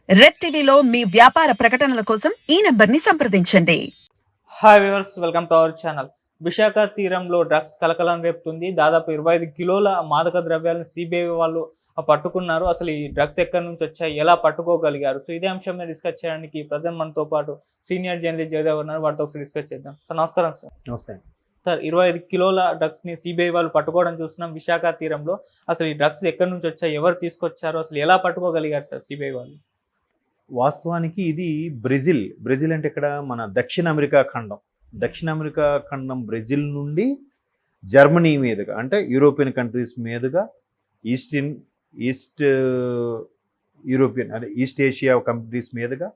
Red టీవీలో మీ వ్యాపార ప్రకటనల కోసం ఈ నంబర్ని సంప్రదించండి. Hi viewers, welcome to our channel. Visakha తీరంలో డ్రగ్స్ కలకలం రేపుతుంది. దాదాపు 25 కిలోల మాదక ద్రవ్యాలను సిబిఐ వాళ్ళు పట్టుకున్నారు. అసలు ఈ డ్రగ్స్ ఎక్కడి నుంచి వచ్చాయి, ఎలా పట్టుకోగలిగారు? సో ఇదే అంశం మీద డిస్కస్ చేయడానికి ప్రజెంట్ మనతో పాటు సీనియర్ జర్నలిస్ట్ జయదేవ్ ఉన్నారు. వాటితో ఒకసారి డిస్కస్ చేద్దాం. సార్ నమస్కారం. సార్ నమస్తే. సార్ 25 కిలోల డ్రగ్స్ని సిబిఐ వాళ్ళు పట్టుకోవడం చూస్తున్నాం విశాఖ తీరంలో. అసలు ఈ డ్రగ్స్ ఎక్కడి నుంచి వచ్చాయి, ఎవరు తీసుకొచ్చారు, అసలు ఎలా పట్టుకోగలిగారు సార్ సిబిఐ వాళ్ళు? వాస్తవానికి ఇది బ్రెజిల్ అంటే ఇక్కడ మన దక్షిణ అమెరికా ఖండం బ్రెజిల్ నుండి జర్మనీ మీదుగా అంటే యూరోపియన్ కంట్రీస్ మీదుగా ఈస్ట్ యూరోపియన్ అదే ఈస్ట్ ఏషియా కంట్రీస్ మీదుగా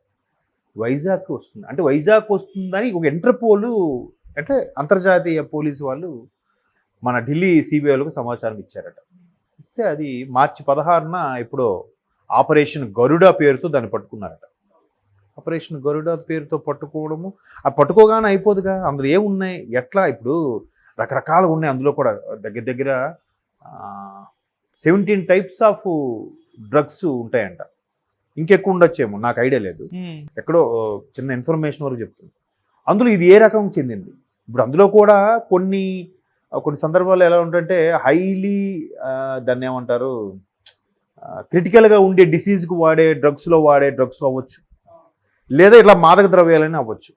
వైజాగ్ వస్తుంది. అంటే వైజాగ్ వస్తుందని ఒక ఇంటర్పోల్ అంటే అంతర్జాతీయ పోలీసు వాళ్ళు మన ఢిల్లీ సిబిఐ వాళ్ళకు సమాచారం ఇచ్చారట. ఇస్తే అది మార్చి 16న ఎప్పుడో ఆపరేషన్ గరుడ పేరుతో దాన్ని పట్టుకున్నారట. ఆపరేషన్ గరుడ పేరుతో పట్టుకోవడము, ఆ పట్టుకోగానే అయిపోదుగా, అందులో ఏమున్నాయి ఎట్లా, ఇప్పుడు రకరకాలు ఉన్నాయి. అందులో కూడా దగ్గర 17 టైప్స్ ఆఫ్ డ్రగ్స్ ఉంటాయంట. ఇంకెక్కువ ఉండొచ్చేమో, నాకు ఐడియా లేదు. ఎక్కడో చిన్న ఇన్ఫర్మేషన్ వరకు చెప్తుంది. అందులో ఇది ఏ రకం చెందింది. ఇప్పుడు అందులో కూడా కొన్ని సందర్భాల్లో ఎలా ఉంటుందంటే హైలీ దాన్ని ఏమంటారు, క్రిటికల్గా ఉండే డిసీజ్కి వాడే డ్రగ్స్లో వాడే డ్రగ్స్ అవ్వచ్చు, లేదా ఇట్లా మాదక ద్రవ్యాలని అవ్వచ్చు.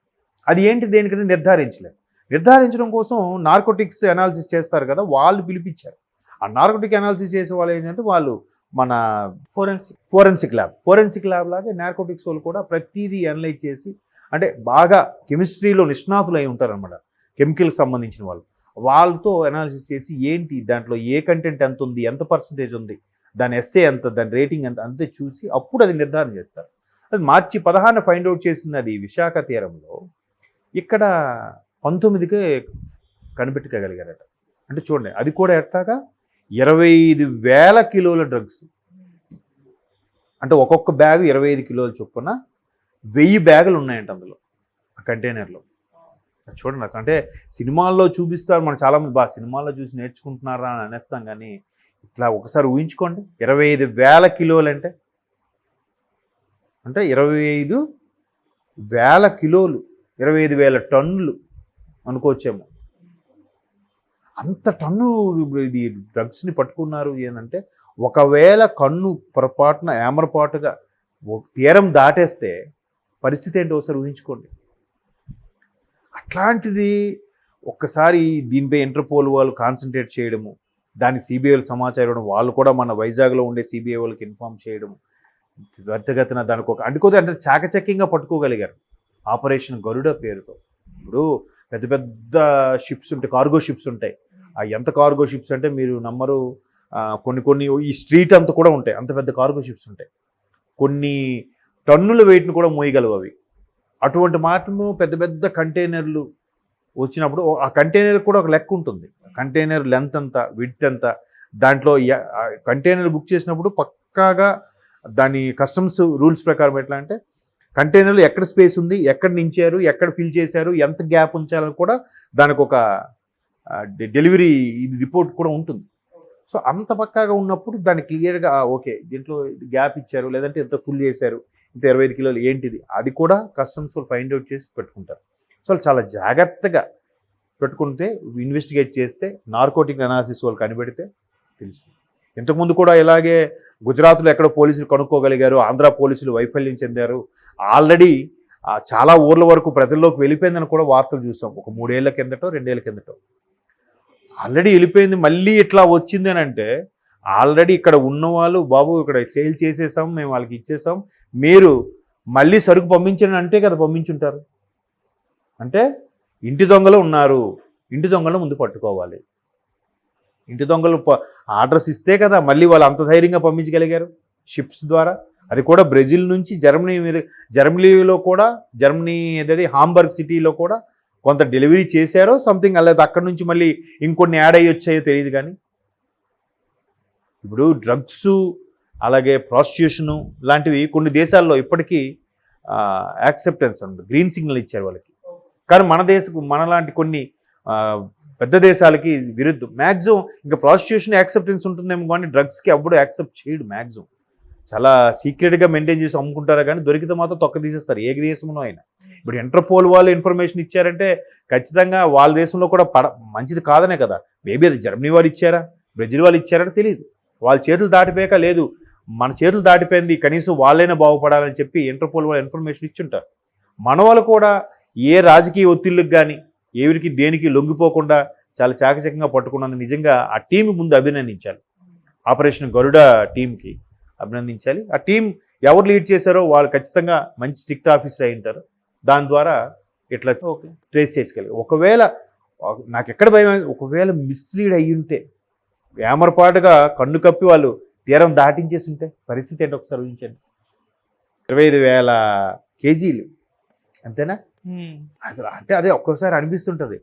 అది ఏంటి దేనికైనా నిర్ధారించడం కోసం నార్కోటిక్స్ అనాలిసిస్ చేస్తారు కదా, వాళ్ళు పిలిపించారు. ఆ నార్కోటిక్ అనాలిసిస్ చేసే వాళ్ళు ఏంటంటే వాళ్ళు మన ఫోరెన్సిక్ ల్యాబ్ లాగా నార్కోటిక్స్ వాళ్ళు కూడా ప్రతిదీ అనలైజ్ చేసి, అంటే బాగా కెమిస్ట్రీలో నిష్ణాతులు అయి ఉంటారనమాట, కెమికల్కి సంబంధించిన వాళ్ళతో అనాలిసిస్ చేసి ఏంటి దాంట్లో ఏ కంటెంట్ ఎంత ఉంది, ఎంత పర్సంటేజ్ ఉంది, దాని ఎస్ఏ ఎంత, దాని రేటింగ్ ఎంత అంతే చూసి అప్పుడు అది నిర్ధారణ చేస్తారు. అది మార్చి 16న ఫైండ్ అవుట్ చేసింది. అది విశాఖ తీరంలో ఇక్కడ 19కే కనిపెట్టుకోగలిగారట. అంటే చూడండి, అది కూడా ఎట్లాగా 25,000 కిలోల డ్రగ్స్. అంటే ఒక్కొక్క బ్యాగ్ 25 కిలోల చొప్పున 1000 బ్యాగులు ఉన్నాయంట అందులో, ఆ కంటైనర్లో. చూడండి, అంటే సినిమాల్లో చూపిస్తారు, మనం చాలామంది బాగా సినిమాల్లో చూసి నేర్చుకుంటున్నారా అని అనేస్తాం, కానీ ఇట్లా ఒకసారి ఊహించుకోండి, 25,000 కిలోలు అంటే 25,000 కిలోలు, 25,000 టన్నులు అనుకోవచ్చేమో. అంత టన్ను ఇది డ్రగ్స్ని పట్టుకున్నారు. ఏంటంటే ఒకవేళ కన్ను పొరపాటున ఏమరపాటుగా తీరం దాటేస్తే పరిస్థితి ఏంటో ఒకసారి ఊహించుకోండి. అట్లాంటిది ఒక్కసారి దీనిపై ఇంటర్పోల్ వాళ్ళు కాన్సన్ట్రేట్ చేయడము, దానికి సిబిఐ సమాచారం ఇవ్వడం, వాళ్ళు కూడా మన వైజాగ్లో ఉండే సిబిఐ వాళ్ళకి ఇన్ఫార్మ్ చేయడం, త్వరితగతిన దానికి అంటే చాకచక్యంగా పట్టుకోగలిగారు ఆపరేషన్ గరుడ పేరుతో. ఇప్పుడు పెద్ద పెద్ద షిప్స్ ఉంటాయి, కార్గో షిప్స్ ఉంటాయి. ఎంత కార్గో షిప్స్ అంటే మీరు నమ్మరు, కొన్ని ఈ స్ట్రీట్ అంతా కూడా ఉంటాయి, అంత పెద్ద కార్గో షిప్స్ ఉంటాయి. కొన్ని టన్నుల వెయిట్ను కూడా మోయగలవు అవి. అటువంటి మాటను పెద్ద పెద్ద కంటైనర్లు వచ్చినప్పుడు ఆ కంటైనర్ కూడా ఒక లెక్క ఉంటుంది. కంటైనర్ లెంత్ ఎంత, విడ్త్ ఎంత, దాంట్లో కంటైనర్ బుక్ చేసినప్పుడు పక్కాగా దాని కస్టమ్స్ రూల్స్ ప్రకారం ఎట్లా అంటే కంటైనర్లో ఎక్కడ స్పేస్ ఉంది, ఎక్కడ నించారు, ఎక్కడ ఫిల్ చేశారు, ఎంత గ్యాప్ ఉంచాలని కూడా దానికి ఒక డెలివరీ రిపోర్ట్ కూడా ఉంటుంది. సో అంత పక్కాగా ఉన్నప్పుడు దాన్ని క్లియర్గా ఓకే దీంట్లో గ్యాప్ ఇచ్చారు, లేదంటే ఎంత ఫుల్ చేశారు, ఇంత 25 కిలోలు ఏంటిది, అది కూడా కస్టమ్స్ వాళ్ళు ఫైండ్ అవుట్ చేసి పెట్టుకుంటారు. సో వాళ్ళు చాలా జాగ్రత్తగా పెట్టుకుంటే, ఇన్వెస్టిగేట్ చేస్తే, నార్కోటిక్ అనాలిసిస్ వాళ్ళు కనిపెడితే తెలుసు. ఇంతకుముందు కూడా ఇలాగే గుజరాత్లో ఎక్కడో పోలీసులు కనుక్కోగలిగారు, ఆంధ్ర పోలీసులు వైఫల్యం చెందారు. ఆల్రెడీ చాలా ఊర్ల వరకు ప్రజల్లోకి వెళ్ళిపోయిందని కూడా వార్తలు చూసాం. ఒక 3 ఏళ్ల కిందటో 2 ఏళ్ల కిందటో ఆల్రెడీ వెళ్ళిపోయింది. మళ్ళీ ఇట్లా వచ్చింది అని అంటే ఆల్రెడీ ఇక్కడ ఉన్నవాళ్ళు, బాబు ఇక్కడ సేల్ చేసేసాం, మేము వాళ్ళకి ఇచ్చేసాం, మీరు మళ్ళీ సరుకు పంపించండి అంటే కదా పంపించుంటారు. అంటే ఇంటి దొంగలు ఉన్నారు, ఇంటి దొంగలను ముందు పట్టుకోవాలి. ఇంటి దొంగలు ఆర్డర్స్ ఇస్తే కదా మళ్ళీ వాళ్ళు అంత ధైర్యంగా పంపించగలిగారు షిప్స్ ద్వారా. అది కూడా బ్రెజిల్ నుంచి జర్మనీలో కూడా, జర్మనీ ఏదైతే హాంబర్గ్ సిటీలో కూడా కొంత డెలివరీ చేశారో సంథింగ్, అలాగే అక్కడి నుంచి మళ్ళీ ఇంకొన్ని యాడ్ అయ్యి వచ్చాయో తెలియదు. కానీ ఇప్పుడు డ్రగ్స్ అలాగే ప్రాస్టిట్యూషను లాంటివి కొన్ని దేశాల్లో ఇప్పటికీ యాక్సెప్టెన్స్ ఉంది, గ్రీన్ సిగ్నల్ ఇచ్చారు వాళ్ళకి. కానీ మనలాంటి కొన్ని పెద్ద దేశాలకి విరుద్ధం. మ్యాక్సిమం ఇంకా ప్రాస్టిట్యూషన్ యాక్సెప్టెన్స్ ఉంటుందేమో, కానీ డ్రగ్స్కి అప్పుడు యాక్సెప్ట్ చేయడు మ్యాక్సిమం. చాలా సీక్రెట్గా మెయింటైన్ చేసి అమ్ముకుంటారా కానీ దొరికితే మాత్రం తొక్క తీసేస్తారు ఏ దేశంలో అయినా. ఇప్పుడు ఇంటర్పోల్ వాళ్ళు ఇన్ఫర్మేషన్ ఇచ్చారంటే ఖచ్చితంగా వాళ్ళ దేశంలో కూడా మంచిది కాదనే కదా. మేబీ అది జర్మనీ వాళ్ళు ఇచ్చారా, బ్రెజిల్ వాళ్ళు ఇచ్చారని తెలియదు. వాళ్ళ చేతులు దాటిపోయాక లేదు మన చేతులు దాటిపోయింది, కనీసం వాళ్ళైనా బాగుపడాలని చెప్పి ఇంటర్పోల్ వాళ్ళు ఇన్ఫర్మేషన్ ఇచ్చుంటారు. మన వాళ్ళు కూడా ఏ రాజకీయ ఒత్తిళ్ళకి కానీ ఎవరికి దేనికి లొంగిపోకుండా చాలా చాకచక్యంగా పట్టుకున్నందుకు నిజంగా ఆ టీం ముందు అభినందించాలి. ఆపరేషన్ గరుడ టీంకి అభినందించాలి. ఆ టీం ఎవరు లీడ్ చేశారో వాళ్ళు ఖచ్చితంగా మంచి స్ట్రిక్ట్ ఆఫీసర్ అయి ఉంటారు. దాని ద్వారా ఇట్లా ట్రేస్ చేసుకోగలిగారు. ఒకవేళ నాకు ఎక్కడ భయం, ఒకవేళ మిస్లీడ్ అయ్యి ఉంటే ఏమరపాటుగా కన్ను కప్పి వాళ్ళు తీరం దాటించేసి ఉంటే పరిస్థితి ఏంటో ఒకసారి ఊహించండి. 25,000 కేజీలు అంతేనా అసలు. అంటే అదే ఒక్కోసారి అనిపిస్తుంటుంది.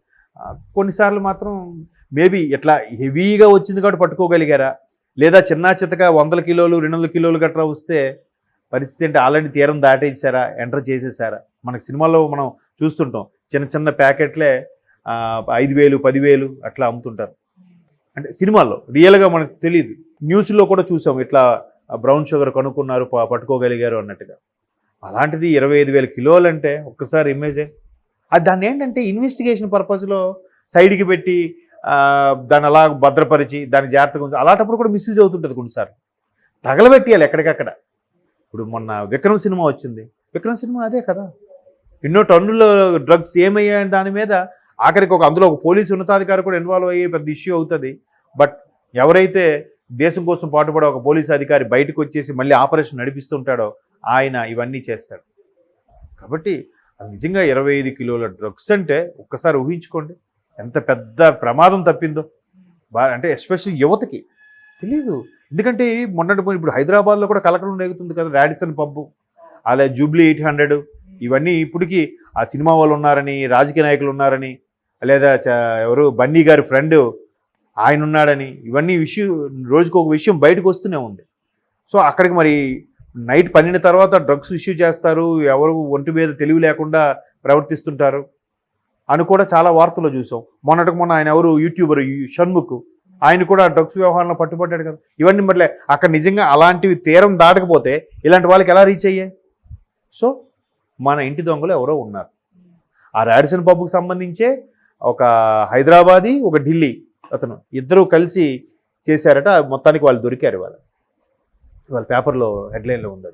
కొన్నిసార్లు మాత్రం మేబీ ఇట్లా హెవీగా వచ్చింది కాబట్టి పట్టుకోగలిగారా, లేదా చిన్న చిత్తగా 100 కిలోలు 200 కిలోలు గట్రా వస్తే పరిస్థితి అంటే ఆల్రెడీ తీరం దాటేసారా, ఎంటర్ చేసేసారా. మనకి సినిమాల్లో మనం చూస్తుంటాం చిన్న చిన్న ప్యాకెట్లే 5,000 10,000 అట్లా అమ్ముతుంటారు. అంటే సినిమాల్లో రియల్గా మనకు తెలియదు. న్యూస్లో కూడా చూసాం ఇట్లా బ్రౌన్ షుగర్ కనుక్కున్నారు పట్టుకోగలిగారు అన్నట్టుగా. అలాంటిది 25,000 కిలోలు అంటే ఒక్కసారి ఇమేజే. అది దాన్ని ఏంటంటే ఇన్వెస్టిగేషన్ పర్పస్లో సైడ్కి పెట్టి దాన్ని అలా భద్రపరిచి దాన్ని జాగ్రత్తగా ఉంచి అలాంటప్పుడు కూడా మిస్యూజ్ అవుతుంటుంది కొన్నిసార్లు. తగలబెట్టియాలి ఎక్కడికక్కడ. ఇప్పుడు మొన్న విక్రమ్ సినిమా వచ్చింది, విక్రమ్ సినిమా అదే కదా, ఎన్నో టన్నుల డ్రగ్స్ ఏమయ్యాయని దాని మీద ఆఖరికి అందులో ఒక పోలీసు ఉన్నతాధికారి కూడా ఇన్వాల్వ్ అయ్యి పెద్ద ఇష్యూ అవుతుంది. బట్ ఎవరైతే దేశం కోసం పాటుపడే ఒక పోలీసు అధికారి బయటకు వచ్చేసి మళ్ళీ ఆపరేషన్ నడిపిస్తుంటాడో ఆయన ఇవన్నీ చేస్తాడు. కాబట్టి అది నిజంగా 25 కిలోల డ్రగ్స్ అంటే ఒక్కసారి ఊహించుకోండి ఎంత పెద్ద ప్రమాదం తప్పిందో. అంటే ఎస్పెషల్లీ యువతకి తెలీదు. ఎందుకంటే మొన్నటి ఇప్పుడు హైదరాబాద్లో కూడా కలకలం రేగుతుంది కదా, రాడిసన్ పబ్బు, అలా జూబ్లీ 800 ఇవన్నీ ఇప్పటికీ ఆ సినిమా వాళ్ళు ఉన్నారని, రాజకీయ నాయకులు ఉన్నారని, లేదా ఎవరు బన్నీ గారి ఫ్రెండ్ ఆయన ఉన్నాడని, ఇవన్నీ విషయం రోజుకు ఒక విషయం బయటకు వస్తూనే ఉంది. సో అక్కడికి మరి నైట్ 12 తర్వాత డ్రగ్స్ ఇష్యూ చేస్తారు, ఎవరు ఒంటి మీద తెలివి లేకుండా ప్రవర్తిస్తుంటారు అని కూడా చాలా వార్తల్లో చూసాం. మొన్నటికి మొన్న ఆయన ఎవరు యూట్యూబర్ షణ్ముఖ్, ఆయన కూడా డ్రగ్స్ వ్యవహారంలో పట్టుబడ్డాడు కదా. ఇవన్నీ మరి అక్కడ నిజంగా అలాంటివి తీరం దాటకపోతే ఇలాంటి వాళ్ళకి ఎలా రీచ్ అయ్యాయి? సో మన ఇంటి దొంగలు ఎవరో ఉన్నారు. ఆ రాడిసన్ పబ్కు సంబంధించే ఒక హైదరాబాదీ ఒక ఢిల్లీ అతను ఇద్దరు కలిసి చేశారట. మొత్తానికి వాళ్ళు దొరికారు. వాళ్ళ పేపర్లో హెడ్లైన్లో ఉంది.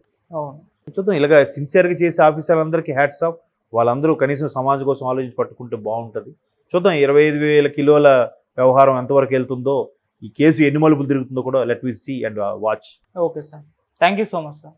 చూద్దాం, ఇలాగ సిన్సియర్గా చేసే ఆఫీసర్లందరికీ హ్యాట్స్ ఆఫ్. వాళ్ళందరూ కనీసం సమాజం కోసం ఆలోచించి పట్టుకుంటే బాగుంటుంది. చూద్దాం 25,000 కిలోల వ్యవహారం ఎంతవరకు వెళ్తుందో, ఈ కేసు ఎన్ని మలుపులు తిరుగుతుందో కూడా let we see and watch. Okay sir, thank you so much sir.